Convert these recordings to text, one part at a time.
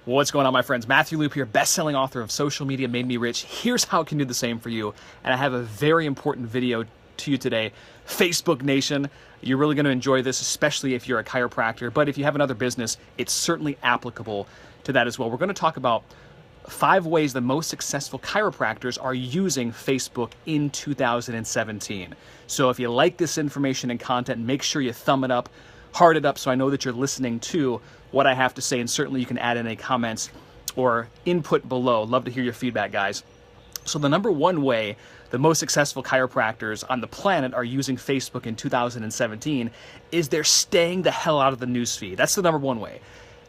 What's going on, my friends? Matthew Loop here, best-selling author of Social Media Made Me Rich. Here's how it can do the same for you. And I have a very important video to you today. Facebook Nation, you're really going to enjoy this, especially if you're a chiropractor. But if you have another business, it's certainly applicable to that as well. We're going to talk about 5 ways the most successful chiropractors are using Facebook in 2017. So if you like this information and content, make sure you thumb it up, heart it up, so I know that you're listening to what I have to say, and certainly you can add in any comments or input below. Love to hear your feedback, guys. So the number one way the most successful chiropractors on the planet are using Facebook in 2017 is they're staying the hell out of the newsfeed. That's the number one way.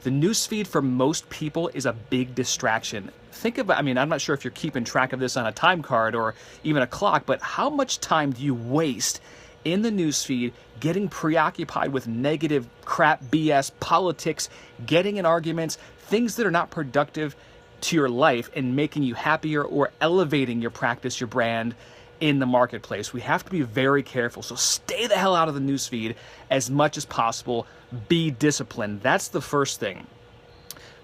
The newsfeed for most people is a big distraction. Think about, I'm not sure if you're keeping track of this on a time card or even a clock, but how much time do you waste in the newsfeed getting preoccupied with negative crap, BS, politics, getting in arguments, things that are not productive to your life and making you happier or elevating your practice, your brand in the marketplace? We have to be very careful. So stay the hell out of the newsfeed as much as possible. Be disciplined. That's the first thing.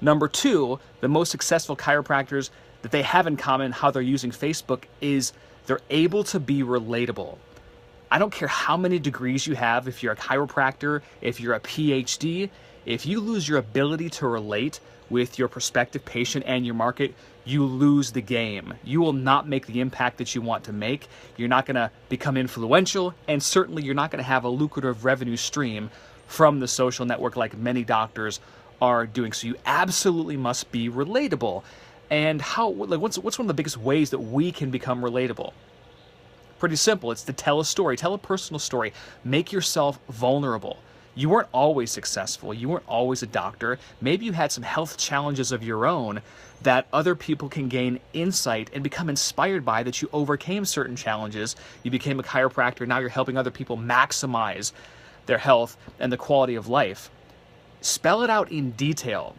Number 2, the most successful chiropractors that they have in common how they're using Facebook is they're able to be relatable. I don't care how many degrees you have, if you're a chiropractor, if you're a PhD, if you lose your ability to relate with your prospective patient and your market, you lose the game. You will not make the impact that you want to make. You're not going to become influential, and certainly you're not going to have a lucrative revenue stream from the social network like many doctors are doing. So you absolutely must be relatable. And what's one of the biggest ways that we can become relatable? Pretty simple. It's to tell a story, tell a personal story, make yourself vulnerable. You weren't always successful. You weren't always a doctor. Maybe you had some health challenges of your own that other people can gain insight and become inspired by, that you overcame certain challenges. You became a chiropractor. Now you're helping other people maximize their health and the quality of life. Spell it out in detail.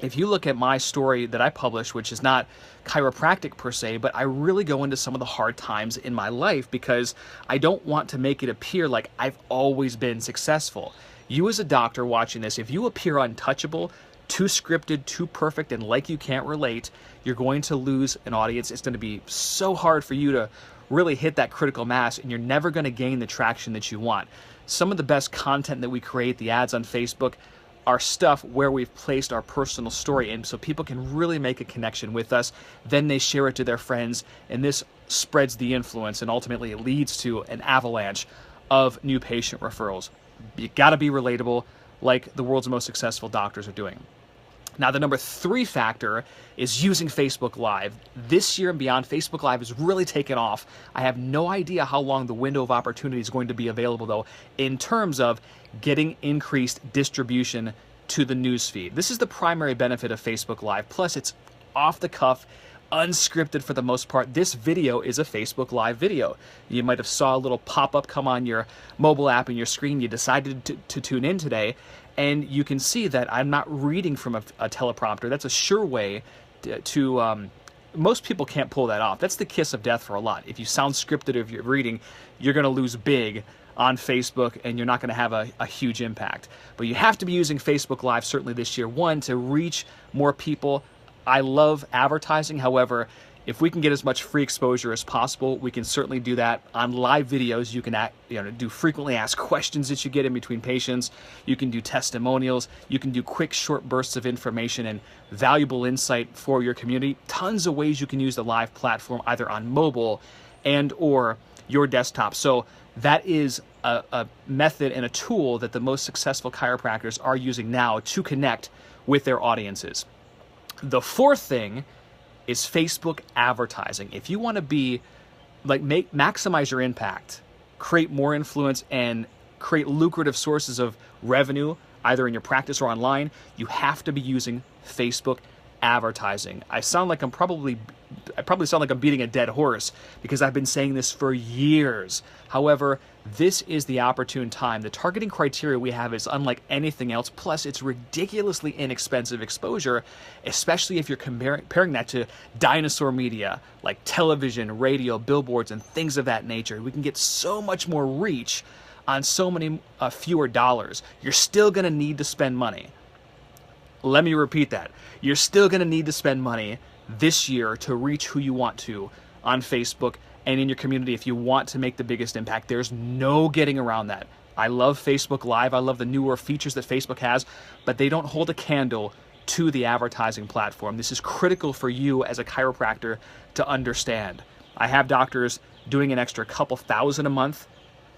If you look at my story that I published, which is not chiropractic per se, but I really go into some of the hard times in my life because I don't want to make it appear like I've always been successful. You as a doctor watching this, if you appear untouchable, too scripted, too perfect, and like you can't relate, you're going to lose an audience. It's going to be so hard for you to really hit that critical mass, and you're never going to gain the traction that you want. Some of the best content that we create, the ads on Facebook, are stuff where we've placed our personal story in so people can really make a connection with us. Then they share it to their friends, and this spreads the influence, and ultimately it leads to an avalanche of new patient referrals. You gotta be relatable like the world's most successful doctors are doing. Now, the number 3 factor is using Facebook Live. This year and beyond, Facebook Live has really taken off. I have no idea how long the window of opportunity is going to be available, though, in terms of getting increased distribution to the newsfeed. This is the primary benefit of Facebook Live. Plus, it's off the cuff, unscripted for the most part. This video is a Facebook Live video. You might have saw a little pop-up come on your mobile app and your screen. You decided to tune in today, and you can see that I'm not reading from a teleprompter. That's a sure way to most people can't pull that off. That's the kiss of death for a lot. If you sound scripted, if you're reading, you're going to lose big on Facebook, and you're not going to have a huge impact. But you have to be using Facebook Live certainly this year. 1, to reach more people. I love advertising. However, if we can get as much free exposure as possible, we can certainly do that on live videos. You can do frequently asked questions that you get in between patients. You can do testimonials. You can do quick, short bursts of information and valuable insight for your community. Tons of ways you can use the live platform, either on mobile and or your desktop. So that is a method and a tool that the most successful chiropractors are using now to connect with their audiences. The 4th thing is Facebook advertising. If you want to be maximize your impact, create more influence, and create lucrative sources of revenue, either in your practice or online, you have to be using Facebook advertising. I probably sound like I'm beating a dead horse because I've been saying this for years. However, this is the opportune time. The targeting criteria we have is unlike anything else. Plus, it's ridiculously inexpensive exposure, especially if you're comparing that to dinosaur media like television, radio, billboards, and things of that nature. We can get so much more reach on so many fewer dollars. You're still going to need to spend money. Let me repeat that. You're still going to need to spend money this year to reach who you want to on Facebook and in your community if you want to make the biggest impact. There's no getting around that. I love Facebook Live. I love the newer features that Facebook has, but they don't hold a candle to the advertising platform. This is critical for you as a chiropractor to understand. I have doctors doing an extra couple thousand a month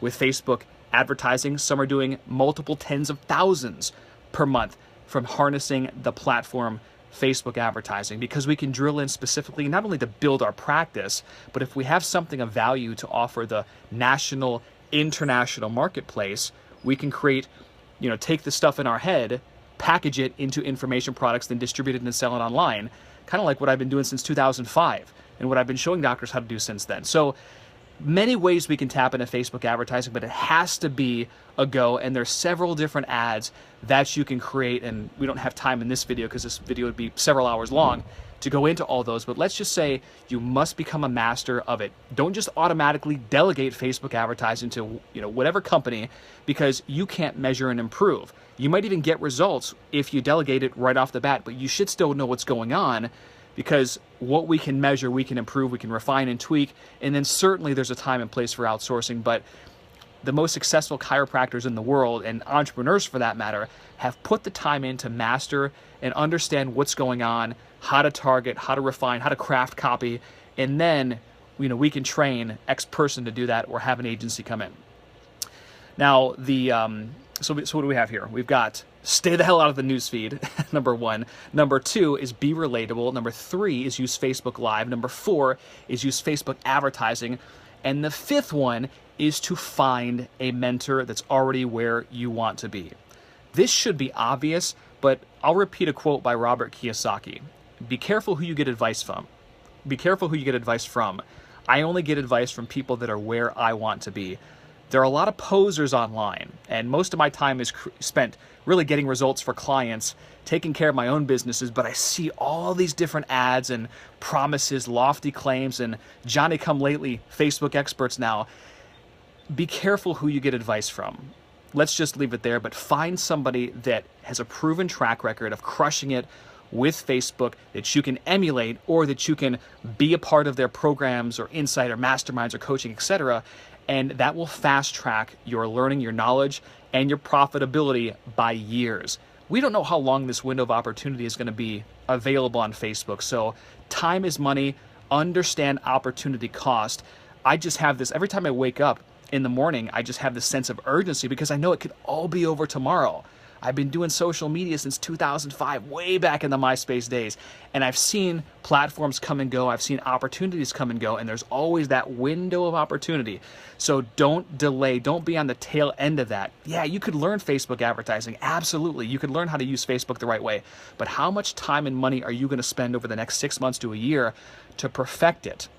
with Facebook advertising. Some are doing multiple tens of thousands per month from harnessing the platform Facebook advertising, because we can drill in specifically not only to build our practice, but if we have something of value to offer the national, international marketplace, we can create, take the stuff in our head, package it into information products, then distribute it and sell it online, kind of like what I've been doing since 2005 and what I've been showing doctors how to do since then. So many ways we can tap into Facebook advertising, but it has to be a go, and there's several different ads that you can create, and we don't have time in this video because this video would be several hours long to go into all those, but let's just say you must become a master of it. Don't just automatically delegate Facebook advertising to whatever company, because you can't measure and improve. You might even get results if you delegate it right off the bat, but you should still know what's going on, because what we can measure, we can improve, we can refine and tweak, and then certainly there's a time and place for outsourcing. But the most successful chiropractors in the world, and entrepreneurs for that matter, have put the time in to master and understand what's going on, how to target, how to refine, how to craft copy, and then we can train X person to do that or have an agency come in. Now, so what do we have here? We've got stay the hell out of the newsfeed, number 1. Number 2 is be relatable. Number 3 is use Facebook Live. Number 4 is use Facebook advertising. And the 5th one is to find a mentor that's already where you want to be. This should be obvious, but I'll repeat a quote by Robert Kiyosaki. Be careful who you get advice from. Be careful who you get advice from. I only get advice from people that are where I want to be. There are a lot of posers online, and most of my time is spent really getting results for clients, taking care of my own businesses, but I see all these different ads and promises, lofty claims, and Johnny-come-lately Facebook experts now. Be careful who you get advice from. Let's just leave it there, but find somebody that has a proven track record of crushing it with Facebook that you can emulate, or that you can be a part of their programs or insight or masterminds or coaching, etc., and that will fast track your learning, your knowledge, and your profitability by years. We don't know how long this window of opportunity is going to be available on Facebook, so time is money. Understand opportunity cost. I just have this, every time I wake up in the morning, I just have this sense of urgency because I know it could all be over tomorrow. I've been doing social media since 2005, way back in the MySpace days, and I've seen platforms come and go, I've seen opportunities come and go, and there's always that window of opportunity. So don't delay, don't be on the tail end of that. Yeah, you could learn Facebook advertising, absolutely. You could learn how to use Facebook the right way, but how much time and money are you going to spend over the next 6 months to a year to perfect it?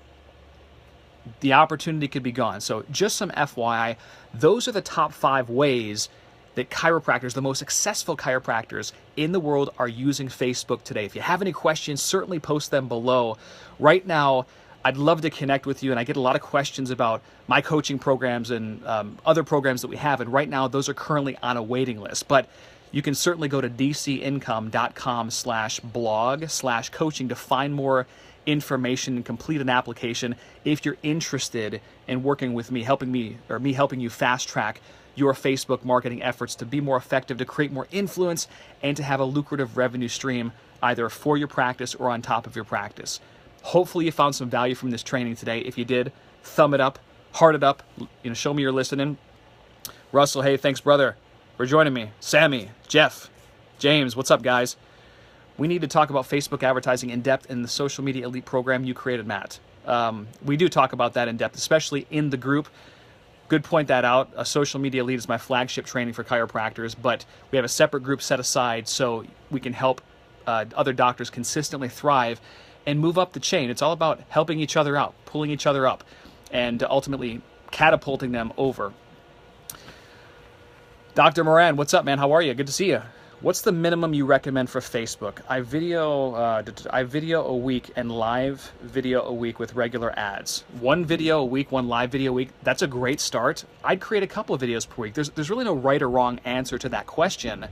The opportunity could be gone. So just some FYI, those are the top 5 ways that chiropractors, the most successful chiropractors in the world, are using Facebook today. If you have any questions, certainly post them below. Right now, I'd love to connect with you, and I get a lot of questions about my coaching programs and other programs that we have, and right now those are currently on a waiting list. But you can certainly go to dcincome.com/blog/coaching to find more information and complete an application if you're interested in working with me, helping you fast track your Facebook marketing efforts to be more effective, to create more influence, and to have a lucrative revenue stream either for your practice or on top of your practice. Hopefully you found some value from this training today. If you did, thumb it up, heart it up, show me you're listening. Russell, hey, thanks brother for joining me. Sammy, Jeff, James, what's up guys? We need to talk about Facebook advertising in depth in the Social Media Elite program you created, Matt. We do talk about that in depth, especially in the group. Good point that out. A Social Media Elite is my flagship training for chiropractors, but we have a separate group set aside so we can help other doctors consistently thrive and move up the chain. It's all about helping each other out, pulling each other up, and ultimately catapulting them over. Dr. Moran, what's up, man? How are you? Good to see you. What's the minimum you recommend for Facebook? I video a week and live video a week with regular ads. 1 video a week, 1 live video a week. That's a great start. I'd create a couple of videos per week. There's really no right or wrong answer to that question.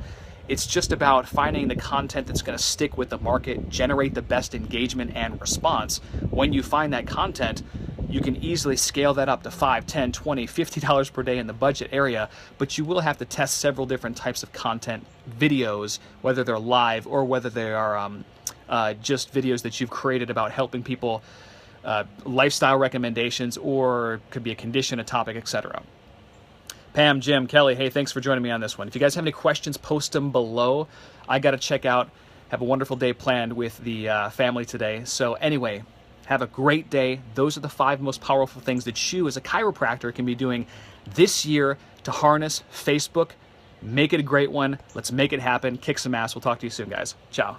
It's just about finding the content that's going to stick with the market, generate the best engagement and response. When you find that content, you can easily scale that up to $5, $10, $20, $50 per day in the budget area, but you will have to test several different types of content videos, whether they're live or whether they are just videos that you've created about helping people, lifestyle recommendations, or could be a condition, a topic, etc. Pam, Jim, Kelly, hey, thanks for joining me on this one. If you guys have any questions, post them below. I got to check out, have a wonderful day planned with the family today. So anyway, have a great day. Those are the 5 most powerful things that you as a chiropractor can be doing this year to harness Facebook. Make it a great one. Let's make it happen. Kick some ass. We'll talk to you soon, guys. Ciao.